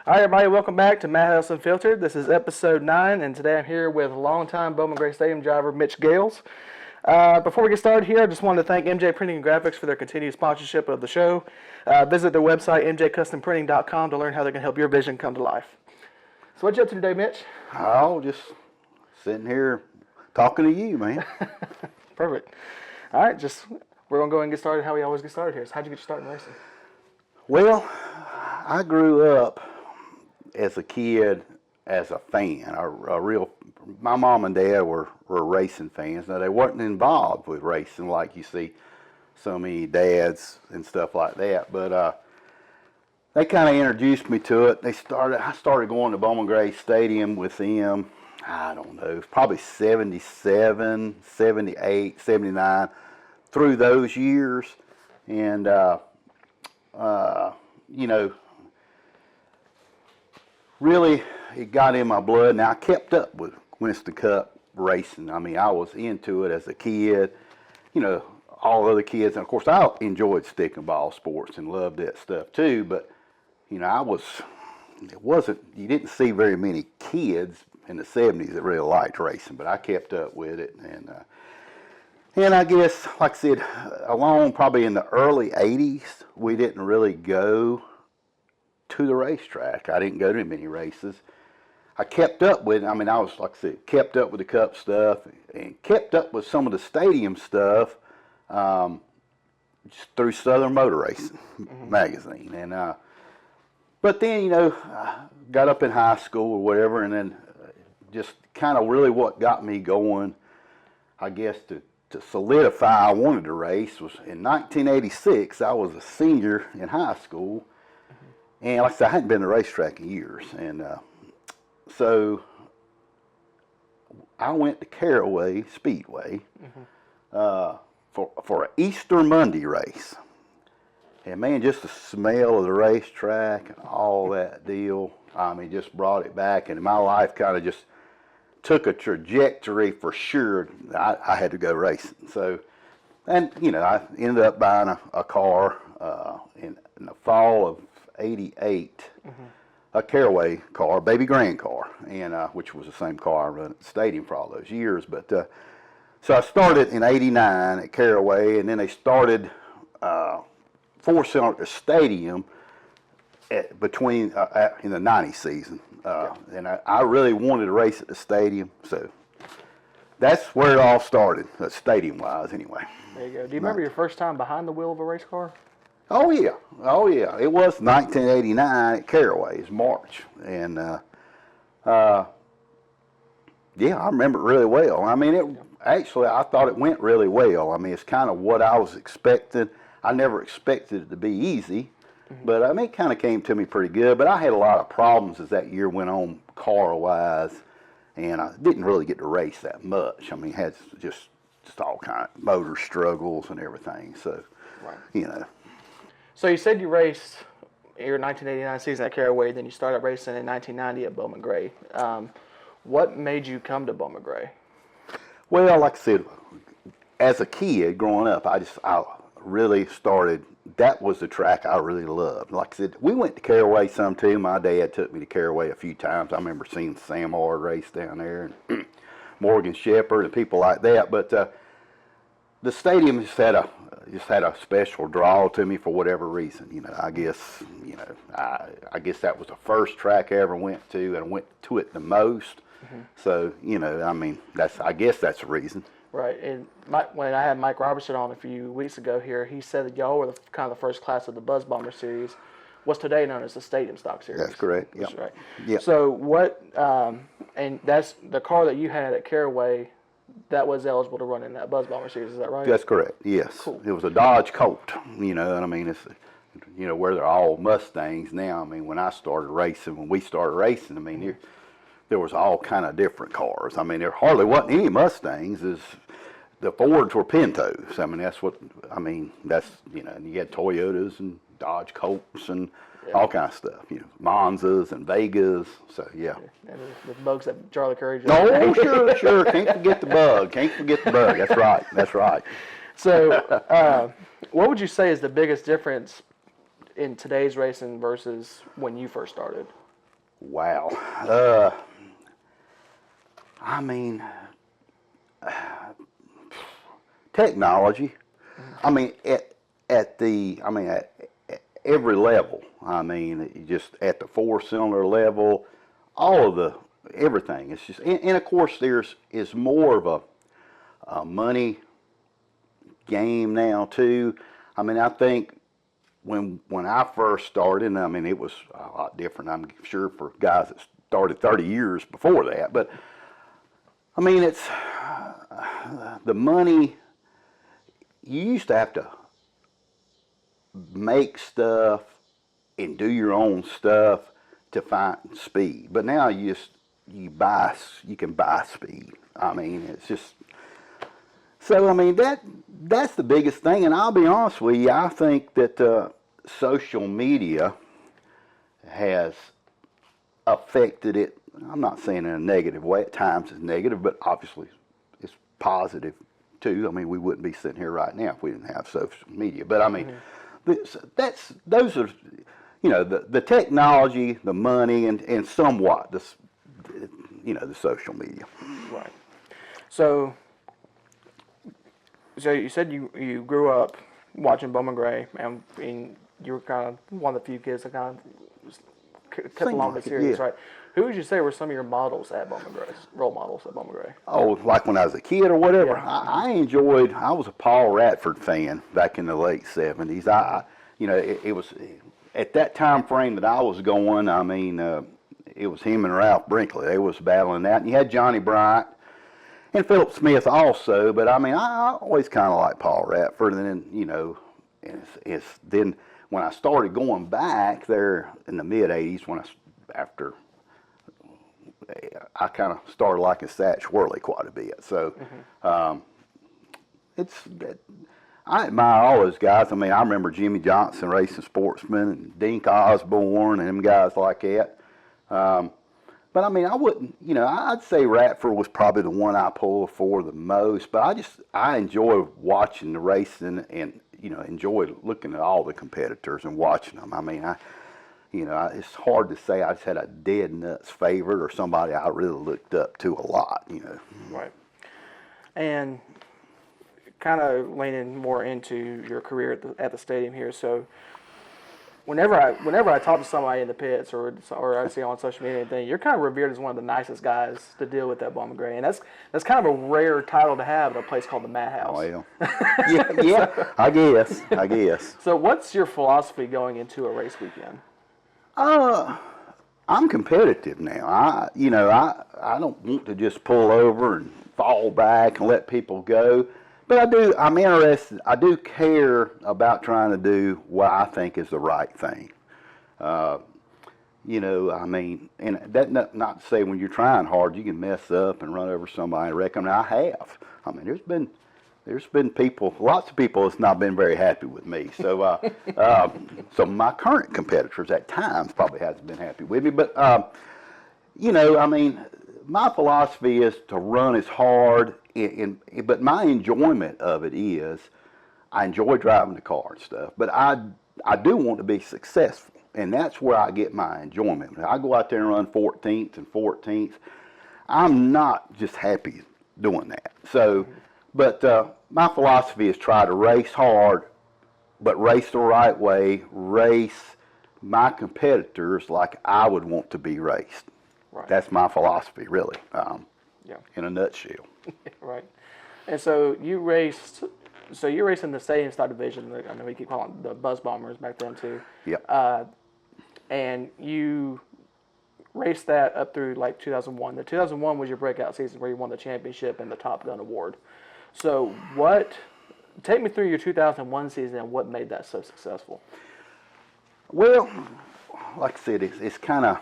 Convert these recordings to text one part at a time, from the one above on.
All right, everybody, welcome back to Madhouse Unfiltered. This is episode 9, and today I'm here with longtime Bowman Gray Stadium driver Mitch Gales. Before we get started here, I just wanted to thank MJ Printing and Graphics for their continued sponsorship of the show. Visit their website, mjcustomprinting.com, to learn how they can help your vision come to life. So what you up to today, Mitch? Oh, just sitting here talking to you, man. Perfect. All right, we're going to go ahead and get started how we always get started here. So how'd you get your start in racing? Well, I grew up as a kid as a fan, my mom and dad were racing fans. Now, they weren't involved with racing like you see so many dads and stuff like that, but they kind of introduced me to it. I started going to Bowman Gray Stadium with them, I don't know, probably 77, 78, 79, through those years. And, you know, really, it got in my blood. Now, I kept up with Winston Cup racing. I mean, I was into it as a kid. You know, all other kids. And, of course, I enjoyed stick and ball sports and loved that stuff, too. But, you know, you didn't see very many kids in the 70s that really liked racing. But I kept up with it. And I guess, like I said, along probably in the early 80s, we didn't really go to the racetrack. I didn't go to many races. I kept up with, I was, like I said, kept up with the Cup stuff and kept up with some of the stadium stuff just through Southern Motor Racing magazine. And but then, you know, I got up in high school or whatever, and then just kind of really what got me going, I guess, to solidify I wanted to race was in 1986. I was a senior in high school. And like I said, I hadn't been to the racetrack in years. And so I went to Caraway Speedway for an Easter Monday race. And man, just the smell of the racetrack and all that deal, just brought it back. And my life kind of just took a trajectory for sure. I had to go racing. So, and you know, I ended up buying a car in the fall of 88, a Caraway car, baby grand car, and which was the same car I run at the stadium for all those years. But so I started in 89 at Caraway, and then they started four-cylinder stadium between in the 90 season, and I really wanted to race at the stadium, so that's where it all started, stadium-wise, anyway. There you go. Do you remember your first time behind the wheel of a race car? Oh yeah. It was 1989 at Caraway. It's March, and yeah, I remember it really well. I thought it went really well. It's kind of what I was expecting. I never expected it to be easy, but it kind of came to me pretty good. But I had a lot of problems as that year went on, car-wise, and I didn't really get to race that much. Had just all kind of motor struggles and everything. So, right. You know. So you said you raced your 1989 season at Caraway, then you started racing in 1990 at Bowman Gray. What made you come to Bowman Gray? Well, like I said, as a kid growing up, I really started, that was the track I really loved. Like I said, we went to Caraway some too. My dad took me to Caraway a few times. I remember seeing Sam Ard race down there and Morgan Shepherd and people like that. But the stadium just had a special draw to me for whatever reason. You know, I guess that was the first track I ever went to, and I went to it the most. So, you know, I guess that's the reason. Right. And when I had Mike Robertson on a few weeks ago here, he said that y'all were kind of the first class of the Buzzbomber series, what's today known as the Stadium Stock Series. That's correct. That's right. Yep. So what? And that's the car that you had at Caraway that was eligible to run in that Buzzbomber series. Is that right? That's correct. Yes. Cool. It was a Dodge Colt. You know, and it's, you know, where they're all Mustangs now. When we started racing, there was all kind of different cars. There hardly wasn't any Mustangs. The Fords were Pintos. That's you know, and you had Toyotas and Dodge Colts and all kind of stuff. You know, Monzas and Vegas. So yeah. And the bugs that Charlie Curry just sure. Can't forget the bug. That's right. So, what would you say is the biggest difference in today's racing versus when you first started? Wow. I mean, technology. I mean, at every level. I mean, just at the four-cylinder level, all of the everything. It's just, and of course, is more of a money game now too. I mean, I think when I first started, and I mean, it was a lot different. I'm sure for guys that started 30 years before that, but I mean, it's the money. You used to have to make stuff and do your own stuff to find speed, but now you can buy speed. I mean, it's just so. I mean, that's the biggest thing, and I'll be honest with you. I think that social media has affected it. I'm not saying in a negative way. At times it's negative, but obviously it's positive too. I mean, we wouldn't be sitting here right now if we didn't have social media. But I mean, those are, you know, the technology, the money, and somewhat the social media. Right. So you said you grew up watching Bowman Gray, and you were kind of one of the few kids that kind of kept along with the series, right? Who would you say were some of your models at Bowman Gray, role models at Bowman Gray? Oh, like when I was a kid or whatever. Yeah. I was a Paul Radford fan back in the late 70s. It was at that time frame that I was going. I mean, it was him and Ralph Brinkley. They was battling that, and you had Johnny Bryant and Philip Smith also. But I mean, I always kind of liked Paul Radford, and then then when I started going back there in the mid '80s, after I kind of started liking Satch Worley quite a bit. So I admire all those guys. I mean, I remember Jimmy Johnson racing Sportsman and Dink Osborne and them guys like that. But I mean, I wouldn't, I'd say Radford was probably the one I pulled for the most. But I enjoy watching the racing and, enjoy looking at all the competitors and watching them. I mean, it's hard to say I just had a dead nuts favorite or somebody I really looked up to a lot, Right. And kind of leaning more into your career at the stadium here. So whenever I talk to somebody in the pits or I see on social media or anything, you're kind of revered as one of the nicest guys to deal with at Bowman Gray, and that's kind of a rare title to have at a place called the Madhouse. Well, yeah, I guess. So what's your philosophy going into a race weekend? I'm competitive now. I don't want to just pull over and fall back and let people go. But I'm interested. I do care about trying to do what I think is the right thing. I mean, and that not to say when you're trying hard you can mess up and run over somebody. I reckon I have. I mean, there's been people, lots of people that's not been very happy with me. So, so my current competitors at times probably hasn't been happy with me. But, I mean, my philosophy is to run as hard, but my enjoyment of it is I enjoy driving the car and stuff, but I do want to be successful, and that's where I get my enjoyment. When I go out there and run 14th and 14th, I'm not just happy doing that. So, but my philosophy is try to race hard, but race the right way, race my competitors like I would want to be raced. Right. That's my philosophy, really, in a nutshell. Right. And so you raced in the stadium style division. I know we keep calling it the Buzzbombers back then too. Yep. And you raced that up through like 2001. The 2001 was your breakout season where you won the championship and the Top Gun award. So take me through your 2001 season and what made that so successful? Well, like I said, it's kind of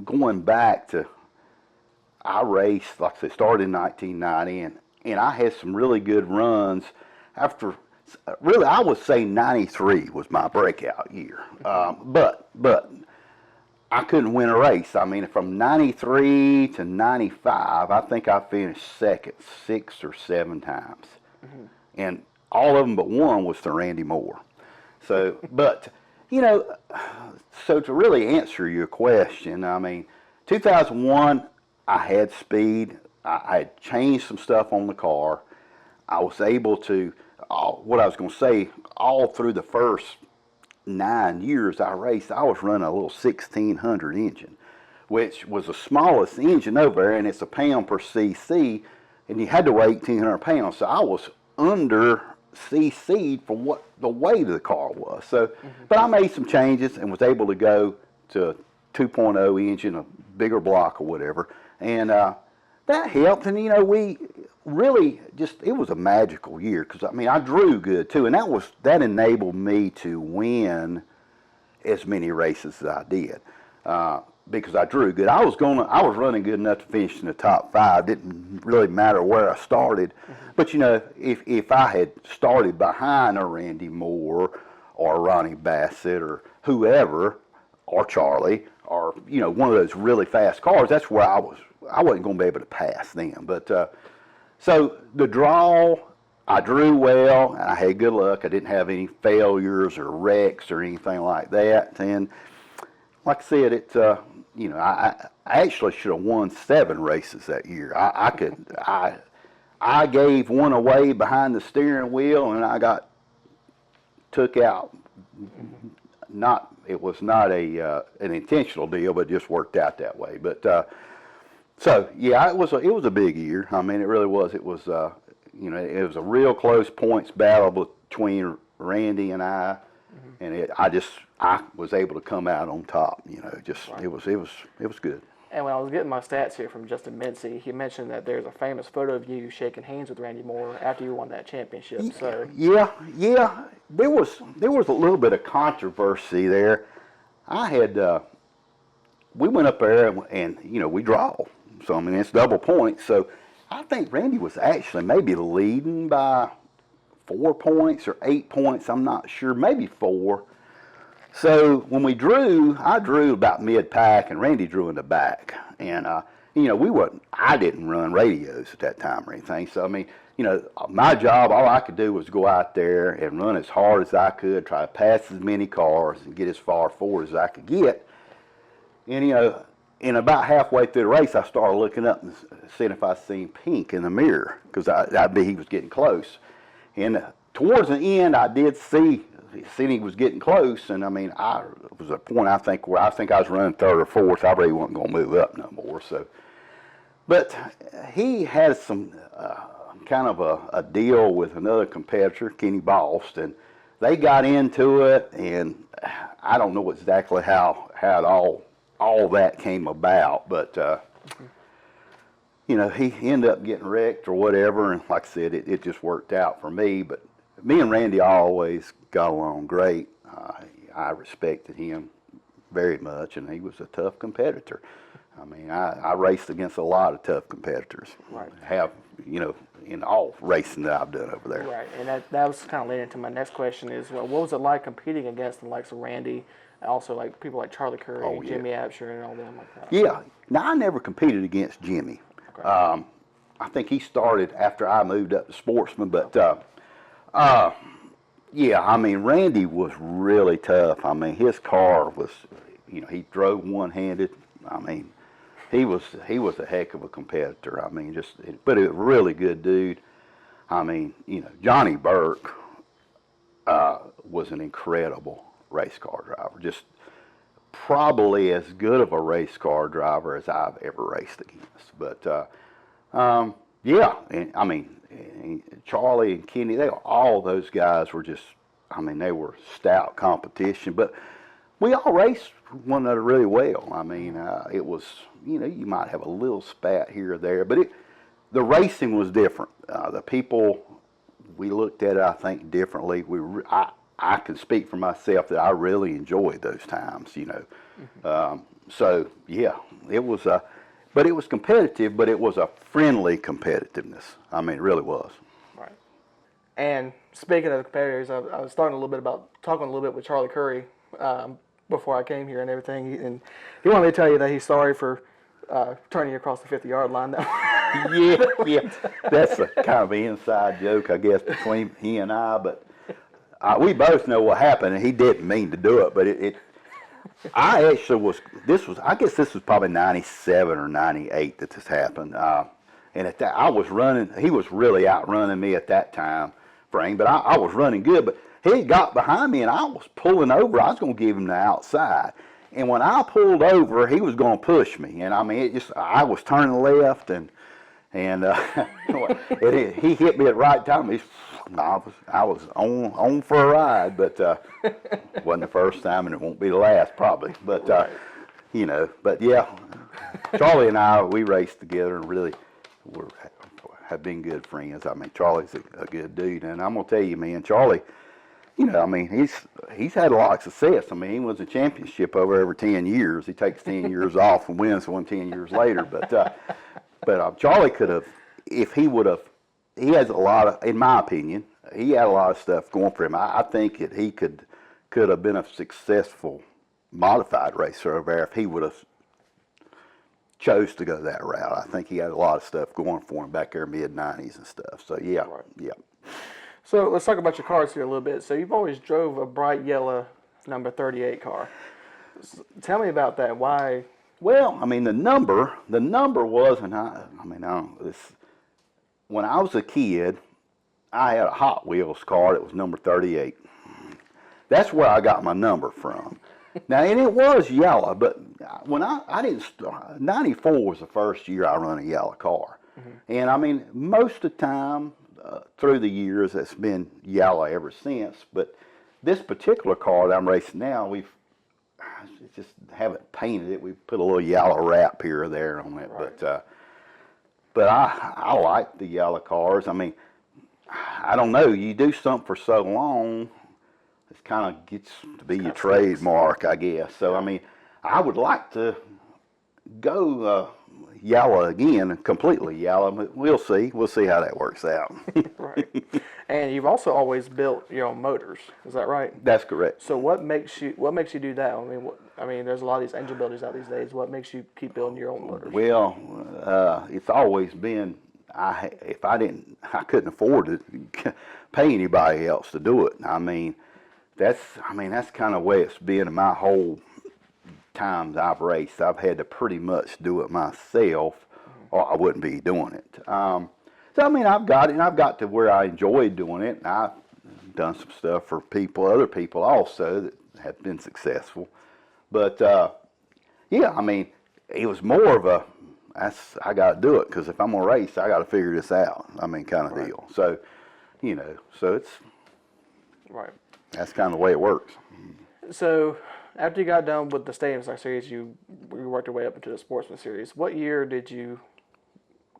going back to, I raced, like I said, started in 1990, and I had some really good runs after, really, I would say 93 was my breakout year. But I couldn't win a race. I mean, from 93 to 95, I think I finished second 6 or 7 times. And all of them but one was to Randy Moore. So, but You know, so to really answer your question, I mean, 2001, I had speed. I had changed some stuff on the car. I was able to, what I was going to say, all through the first 9 years I raced, I was running a little 1600 engine, which was the smallest engine over there, and it's a pound per cc, and you had to weigh 1,800 pounds. So I was under CC'd for what the weight of the car was. So, but I made some changes and was able to go to 2.0 engine, a bigger block or whatever, and that helped. And you know, we really just, it was a magical year because I mean I drew good too, and that enabled me to win as many races as I did. Because I drew good. I was running good enough to finish in the top 5. Didn't really matter where I started. But you know, if I had started behind a Randy Moore or Ronnie Bassett or whoever, or Charlie, or you know, one of those really fast cars, that's where I wasn't going to be able to pass them. But so the draw, I drew well, and I had good luck. I didn't have any failures or wrecks or anything like that. And like I said, you know, I actually should have won 7 races that year. I gave one away behind the steering wheel, and I got took out. It was not an intentional deal, but it just worked out that way. But so yeah, it was a big year. I mean, it really was. It was you know, it was a real close points battle between Randy and I. And I was able to come out on top. You know, just right. It was good. And when I was getting my stats here from Justin Mincy, he mentioned that there's a famous photo of you shaking hands with Randy Moore after you won that championship. So yeah, there was a little bit of controversy there. We went up there and you know, we draw. So I mean, it's double points. So I think Randy was actually maybe leading by 4 points or 8 points, I'm not sure, maybe 4. So when we drew, I drew about mid-pack, and Randy drew in the back. And, you know, I didn't run radios at that time or anything. So, I mean, you know, my job, all I could do was go out there and run as hard as I could, try to pass as many cars and get as far forward as I could get. And, you know, and about halfway through the race, I started looking up and seeing if I seen pink in the mirror, because he was getting close. And towards the end, I did see he was getting close, and I mean, it was a point I think I was running 3rd or 4th. I really wasn't going to move up no more. So, but he had some kind of a deal with another competitor, Kenny Bost, and they got into it, and I don't know exactly how all that came about, but. You know, he ended up getting wrecked or whatever, and like I said, it just worked out for me. But me and Randy always got along great. I respected him very much, and he was a tough competitor. I mean, I raced against a lot of tough competitors. Right. Have, you know, in all racing that I've done over there. Right, and that was kind of leading into my next question is, well, what was it like competing against the likes of Randy, and also like people like Charlie Curry, Jimmy Absher, and all them like that? Yeah. Now, I never competed against Jimmy. I think he started after I moved up to Sportsman, but yeah, I mean, Randy was really tough. I mean, his car was, you know, he drove one-handed. I mean, he was a heck of a competitor. I mean, but a really good dude. I mean, you know, Johnny Burke was an incredible race car driver. Just probably as good of a race car driver as I've ever raced against. But yeah, and I mean, Charlie and Kenny, all those guys were just, I mean, they were stout competition. But we all raced one another really well. I mean, it was, you know, you might have a little spat here or there, but the racing was different. The people, we looked at it, I think, differently. I can speak for myself that I really enjoyed those times, you know. Mm-hmm. So yeah, it was but it was competitive, but it was a friendly competitiveness. I mean, it really was. Right. And speaking of competitors, I was talking a little bit with Charlie Curry before I came here and everything, and he wanted me to tell you that he's sorry for turning you across the 50-yard line. Yeah, that's a kind of an inside joke, I guess, between he and I. But we both know what happened, and he didn't mean to do it, but I actually I guess this was probably 97 or 98 that this happened. And at that, I was running, he was really outrunning me at that time frame, but I was running good, but he got behind me and I was pulling over. I was going to give him the outside. And when I pulled over, he was going to push me. And I mean, I was turning left and he hit me at the right time. I was on for a ride, but it wasn't the first time, and it won't be the last probably. But but yeah, Charlie and I, we raced together and really have been good friends. I mean, Charlie's a good dude, and I'm gonna tell you, man, Charlie, I mean, he's had a lot of success. I mean, he wins a championship over every 10 years. He takes 10 years off and wins one 10 years later, but Charlie could have, if he would have, he has a lot of, in my opinion, he had a lot of stuff going for him. I think that he could have been a successful modified racer over there if he would have chose to go that route. I think he had a lot of stuff going for him back there mid-90s and stuff. So, yeah, Right. yeah. So let's talk about your cars here a little bit. So you've always drove a bright yellow number 38 car. Tell me about that. Why? Well, I mean, the number wasn't, when I was a kid, I had a Hot Wheels car that was number 38. That's where I got my number from. Now, and it was yellow, but when I didn't start, 94 was the first year I run a yellow car. Mm-hmm. And I mean, most of the time through the years, it's been yellow ever since. But this particular car that I'm racing now, we've just haven't painted it. We put a little yellow wrap here or there on it. Right. But I like the yellow cars. I mean, I don't know. You do something for so long, it kind of gets to be your trademark, I guess. So, I mean, I would like to go yellow again, completely yellow, but we'll see. We'll see how that works out. Right. And you've also always built your own motors. Is that right? That's correct. So what makes you do that? I mean, there's a lot of these engine builders out these days. What makes you keep building your own motors? Well, it's always been, I couldn't afford to pay anybody else to do it. I mean, that's kind of the way it's been in my whole times I've raced. I've had to pretty much do it myself, or I wouldn't be doing it. So I mean, I've got to where I enjoy doing it, and I've done some stuff for other people also that have been successful. But yeah, I mean, it was more of I got to do it, because if I'm gonna race, I got to figure this out. I mean, kind of deal. So, so it's right. That's kind of the way it works. So, after you got done with the Stadium Stock Series, you worked your way up into the Sportsman Series. What year did you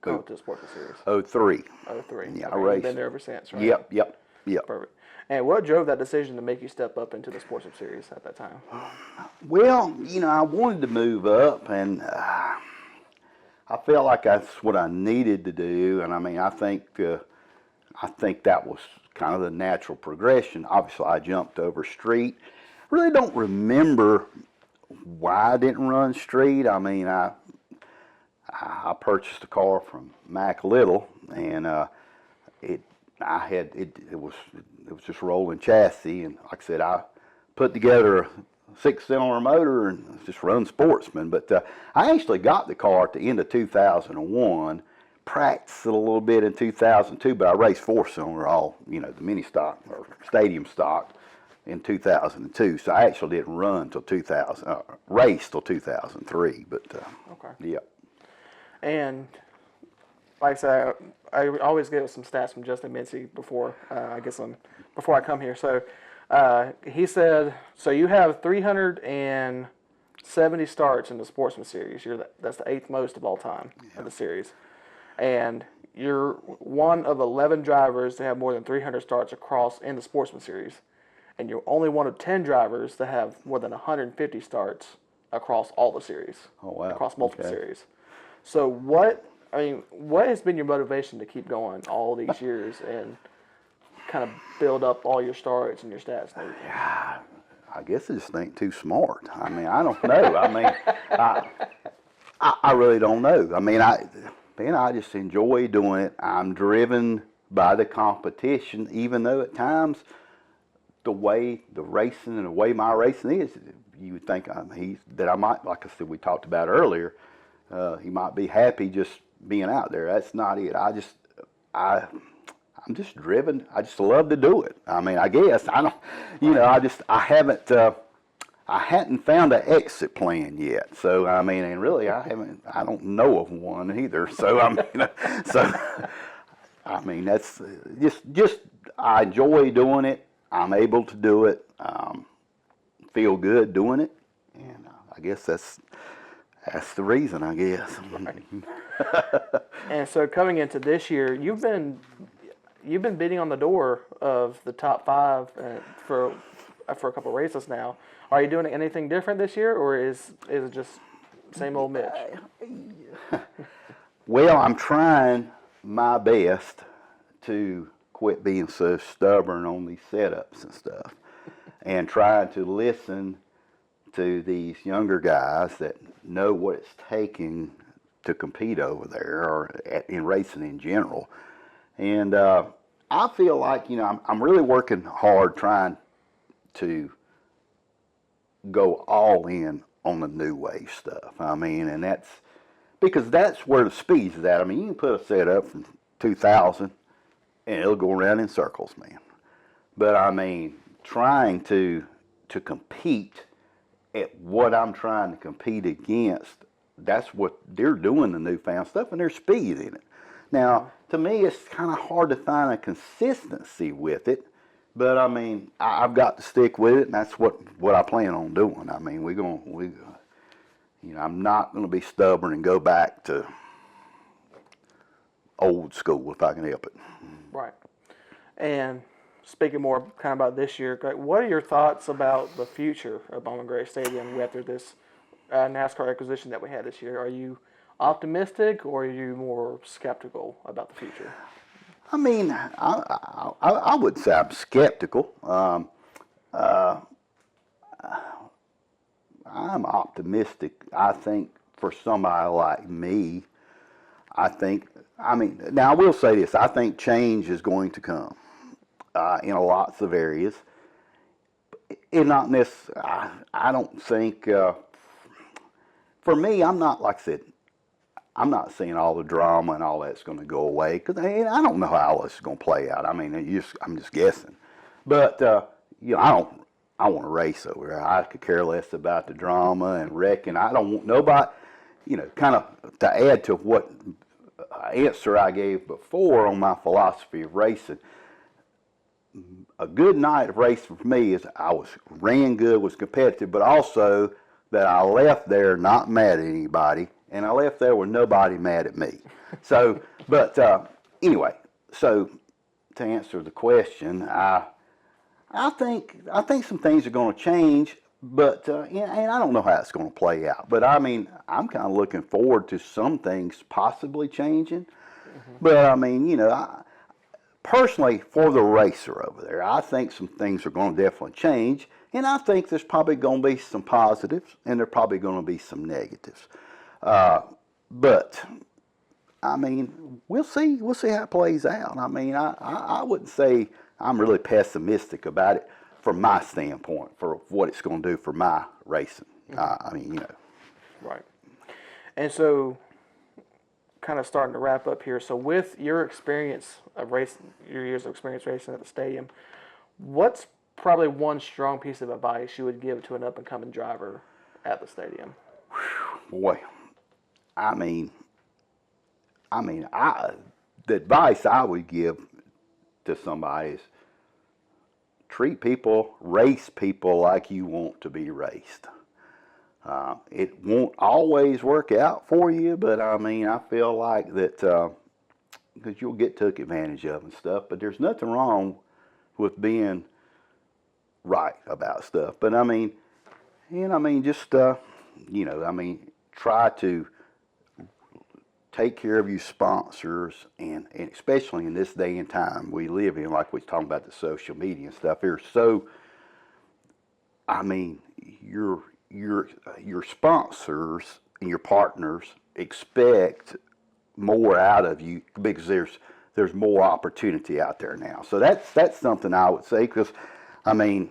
go to the Sportsman Series? 03. 03. Yeah, okay, I raced. You've been there ever since, right? Yep. Perfect. And what drove that decision to make you step up into the Sportsman Series at that time? Well, I wanted to move up, and I felt like that's what I needed to do. And I mean, I think that was kind of the natural progression. Obviously, I jumped over street. Really don't remember why I didn't run street. I mean, I purchased a car from Mac Little, and it was just rolling chassis, and like I said, I put together a 6-cylinder motor and just run Sportsman. But I actually got the car at the end of 2001. Practiced it a little bit in 2002, but I raced 4-cylinder all, the mini stock or stadium stock in 2002. So I actually didn't run till race till 2003. But okay. Yeah. And like I said, I always get some stats from Justin Mincy before I come here. So he said, so you have 370 starts in the Sportsman Series. That's the 8th most of all time of the series. And you're one of 11 drivers to have more than 300 starts across in the Sportsman Series. And you're only one of 10 drivers to have more than 150 starts across all the series. Oh, wow. Across multiple series. So what has been your motivation to keep going all these years and kind of build up all your starts and your stats and everything? Yeah, I guess I just think too smart. I mean, I don't know. I mean, I really don't know. I mean, I just enjoy doing it. I'm driven by the competition, even though at times the way the racing and the way my racing is, you would think that I might, like I said, we talked about earlier, he might be happy just being out there. That's not it. I'm just driven. I just love to do it. I mean, I guess I don't, I hadn't found an exit plan yet. So I mean, and really, I don't know of one either. So I mean, that's just I enjoy doing it. I'm able to do it. Feel good doing it, and I guess that's the reason. I guess. Right. And so coming into this year, you've been beating on the door of the top 5 for a couple of races now. Are you doing anything different this year, or is it just same old Mitch? Well, I'm trying my best to quit being so stubborn on these setups and stuff, and trying to listen to these younger guys that know what it's taking to compete over there or in racing in general. And I feel like, I'm really working hard trying to go all in on the new wave stuff. I mean, and that's because that's where the speed's at. I mean, you can put a set up from 2000 and it'll go around in circles, man. But I mean, trying to compete at what I'm trying to compete against, that's what they're doing, the newfound stuff, and there's speed in it. Now, to me, it's kind of hard to find a consistency with it, but I mean, I've got to stick with it, and that's what I plan on doing. I mean, I'm not going to be stubborn and go back to old school if I can help it. Right. And speaking more kind of about this year, what are your thoughts about the future of Bowman Gray Stadium after this NASCAR acquisition that we had this year? Are you optimistic, or are you more skeptical about the future? I mean, I would say I'm skeptical. I'm optimistic. I think for somebody like me, now I will say this, I think change is going to come in lots of areas. And not necessarily, I don't think, for me, I'm not, like I said, I'm not saying all the drama and all that's going to go away, because I don't know how all this is going to play out. I mean, I'm just guessing. But, I want to race over there. I could care less about the drama and wrecking. I don't want nobody, kind of to add to what answer I gave before on my philosophy of racing. A good night of racing for me is I ran good, was competitive, but also that I left there not mad at anybody, and I left there with nobody mad at me. So, but anyway, so to answer the question, I think some things are going to change, but and I don't know how it's going to play out. But I mean, I'm kind of looking forward to some things possibly changing. Mm-hmm. But I mean, personally, for the racer over there, I think some things are going to definitely change, and I think there's probably going to be some positives, and there's probably going to be some negatives. But I mean, we'll see how it plays out. I mean, I wouldn't say I'm really pessimistic about it from my standpoint for what it's going to do for my racing. I mean, Right. And so, kind of starting to wrap up here. So, with your experience of racing, your years of experience racing at the stadium, what's probably one strong piece of advice you would give to an up and coming driver at the stadium? Boy, the advice I would give to somebody is treat people, race people like you want to be raced. It won't always work out for you, but I mean, I feel like that because you'll get took advantage of and stuff, but there's nothing wrong with being right about stuff. But I mean, just, try to take care of your sponsors, and especially in this day and time we live in, like we was talking about the social media and stuff here. So, I mean, your sponsors and your partners expect more out of you because there's more opportunity out there now. So that's something I would say, because I mean,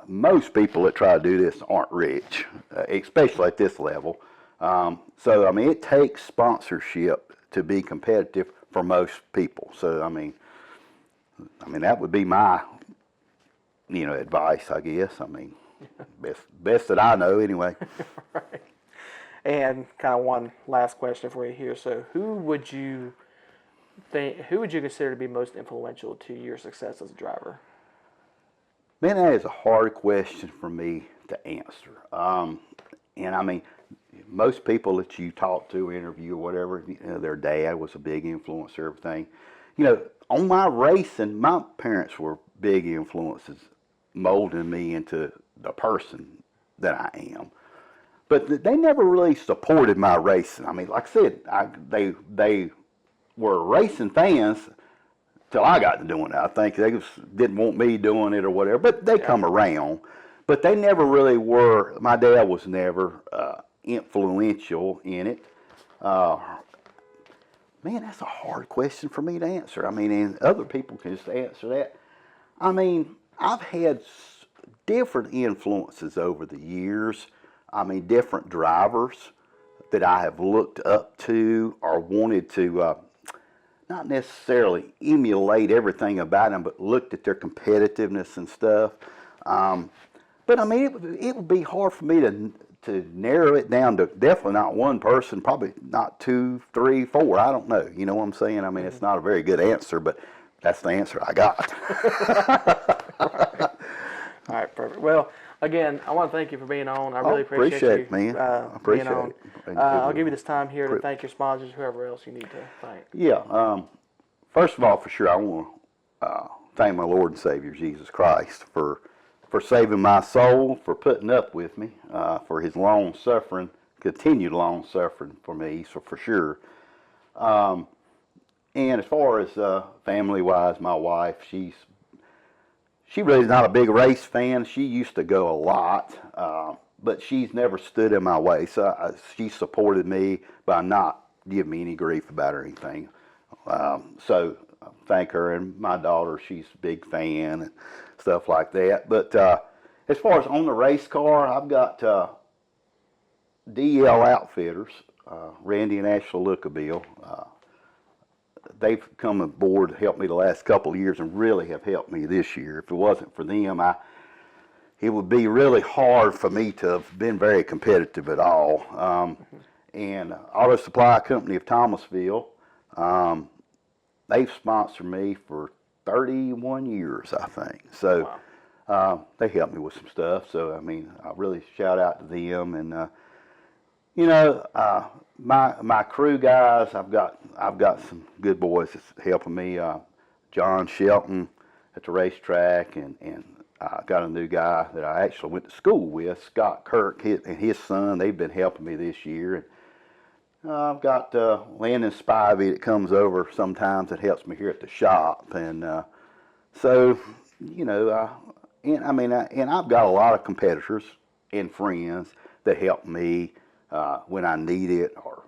most people that try to do this aren't rich, especially at this level. So, I mean, it takes sponsorship to be competitive for most people. So, I mean, that would be my, advice, I guess. I mean, best that I know anyway. Right. And kind of one last question for you here. So, who would you consider to be most influential to your success as a driver? Man, that is a hard question for me to answer. And I mean, most people that you talk to, interview, or whatever, their dad was a big influence, everything. On my racing, my parents were big influences, molding me into the person that I am. But they never really supported my racing. I mean, like I said, they were racing fans till I got to doing it. I think they just didn't want me doing it or whatever, but they come around. But they never really were. My dad was never influential in it. Man, that's a hard question for me to answer. I mean, and other people can just answer that. I mean, I've had different influences over the years. I mean, different drivers that I have looked up to or wanted to not necessarily emulate everything about them, but looked at their competitiveness and stuff. But I mean, it would be hard for me to narrow it down to definitely not one person, probably not 2, 3, 4. I don't know. You know what I'm saying? I mean, it's not a very good answer, but that's the answer I got. All right, perfect. Well, again, I want to thank you for being on. I really appreciate you it, man. I appreciate being on. it. I'll give you this time here to thank your sponsors, whoever else you need to thank. Yeah. First of all, for sure, I want to thank my Lord and Savior, Jesus Christ, for saving my soul, for putting up with me, for his long suffering, continued long suffering for me, so for sure. And as far as family-wise, my wife, she really is not a big race fan. She used to go a lot, but she's never stood in my way. So she supported me by not giving me any grief about or anything. So thank her, and my daughter, she's a big fan and stuff like that. But as far as on the race car, I've got DL Outfitters, Randy and Ashley Lookabille. They've come aboard to help me the last couple of years and really have helped me this year. If it wasn't for them, it would be really hard for me to have been very competitive at all. And Auto Supply Company of Thomasville, they've sponsored me for 31 years, I think. So they helped me with some stuff. So, I mean, I really shout out to them. And, my crew guys, I've got some good boys that's helping me. John Shelton at the racetrack, and I got a new guy that I actually went to school with, Scott Kirk, and his son. They've been helping me this year. And I've got Landon Spivey that comes over sometimes that helps me here at the shop. And so, and I've got a lot of competitors and friends that help me when I need it, or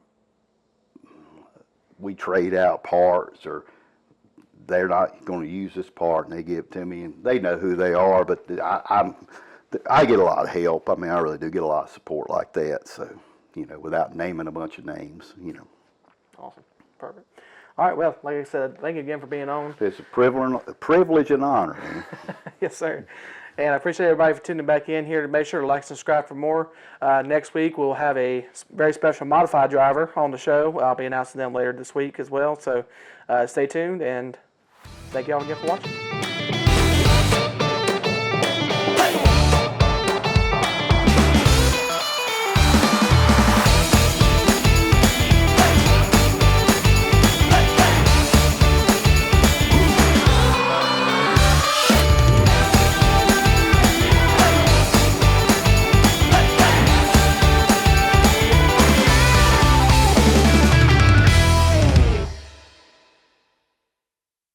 we trade out parts, or they're not going to use this part and they give it to me, and they know who they are. But I get a lot of help. I mean, I really do get a lot of support like that. So, without naming a bunch of names, Awesome. Perfect. All right. Well, like I said, thank you again for being on. It's a privilege and honor, man. Yes, sir. And I appreciate everybody for tuning back in here. To make sure to like and subscribe for more. Next week, we'll have a very special modified driver on the show. I'll be announcing them later this week as well. So stay tuned, and thank you all again for watching.